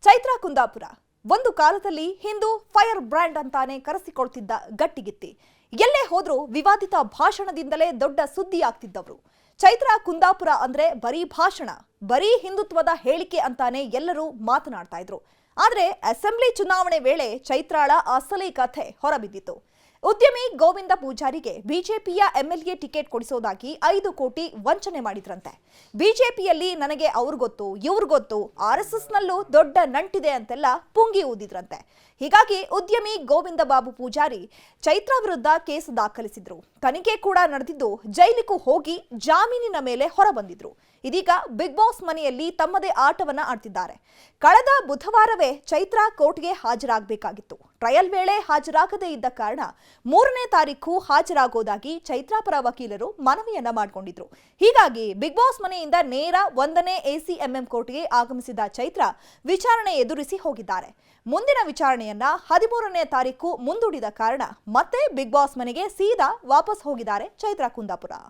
ಚೈತ್ರಾ ಕುಂದಾಪುರ ಒಂದು ಕಾಲದಲ್ಲಿ Hindu fire brand ಅಂತಾನೆ ಕರೆಸಿಕೊಳ್ತಿದ್ದ ಗಟ್ಟಿಗಿತ್ತಿ. ಎಲ್ಲೇ ಹೋದ್ರೂ ವಿವಾದಿತ ಭಾಷಣದಿಂದಲೇ ದೊಡ್ಡ ಸುದ್ದಿ ಆಗ್ತಿದ್ದವರು. ಚೈತ್ರಾ ಕುಂದಾಪುರ ಅಂದ್ರೆ ಬರೀ ಭಾಷಣ, ಬರೀ ಹಿಂದುತ್ವದ ಹೇಳಿಕೆ ಅಂತಾನೆ ಎಲ್ಲರೂ ಮಾತನಾಡ್ತಾ ಇದ್ರು. ಆದ್ರೆ ಅಸೆಂಬ್ಲಿ ಚುನಾವಣೆ ವೇಳೆ ಚೈತ್ರಾಳ ಅಸಲಿ ಕಥೆ ಹೊರಬಿದ್ದಿತು. ಉದ್ಯಮಿ ಗೋವಿಂದ ಪೂಜಾರಿಗೆ ಬಿಜೆಪಿಯ ಎಂಎಲ್ಎ ಟಿಕೆಟ್ ಕೊಡಿಸೋದಾಗಿ 5 ಕೋಟಿ ವಂಚನೆ ಮಾಡಿದ್ರಂತೆ. ಬಿಜೆಪಿಯಲ್ಲಿ ನನಗೆ ಅವ್ರು ಗೊತ್ತು, ಇವ್ರು ಗೊತ್ತು, RSS ನಲ್ಲೂ ದೊಡ್ಡ ನಂಟಿದೆ ಅಂತೆಲ್ಲ ಪುಂಗಿ ಊದಿದ್ರಂತೆ. ಹೀಗಾಗಿ ಉದ್ಯಮಿ ಗೋವಿಂದ ಬಾಬು ಪೂಜಾರಿ ಚೈತ್ರಾ ವಿರುದ್ಧ ಕೇಸ್ ದಾಖಲಿಸಿದ್ರು. ತನಿಖೆ ಕೂಡ ನಡೆದಿದ್ದು, ಜೈಲಿಗೂ ಹೋಗಿ ಜಾಮೀನಿನ ಮೇಲೆ ಹೊರಬಂದಿದ್ರು. ಇದೀಗ ಬಿಗ್ ಬಾಸ್ ಮನೆಯಲ್ಲಿ ತಮ್ಮದೇ ಆಟವನ್ನ ಆಡ್ತಿದ್ದಾರೆ. ಕಳೆದ ಬುಧವಾರವೇ ಚೈತ್ರಾ ಕೋರ್ಟ್ಗೆ ಹಾಜರಾಗಬೇಕಾಗಿತ್ತು. ಟ್ರಯಲ್ ವೇಳೆ ಹಾಜರಾಗದೇ ಇದ್ದ ಕಾರಣ 3ನೇ ತಾರೀಕು ಹಾಜರಾಗೋದಾಗಿ ಚೈತ್ರಾ ಪರ ವಕೀಲರು ಮನವಿಯನ್ನ ಮಾಡಿಕೊಂಡಿದ್ರು. ಹೀಗಾಗಿ ಬಿಗ್ ಬಾಸ್ ಮನೆಯಿಂದ ನೇರ 1ನೇ ACMM ಕೋರ್ಟ್ಗೆ ಆಗಮಿಸಿದ ಚೈತ್ರಾ ವಿಚಾರಣೆ ಎದುರಿಸಿ ಹೋಗಿದ್ದಾರೆ. ಮುಂದಿನ ವಿಚಾರಣೆಯನ್ನ 13ನೇ ತಾರೀಕು ಮುಂದೂಡಿದ ಕಾರಣ ಮತ್ತೆ ಬಿಗ್ ಬಾಸ್ ಮನೆಗೆ ಸೀದಾ ವಾಪಸ್ ಹೋಗಿದ್ದಾರೆ ಚೈತ್ರಾ ಕುಂದಾಪುರ.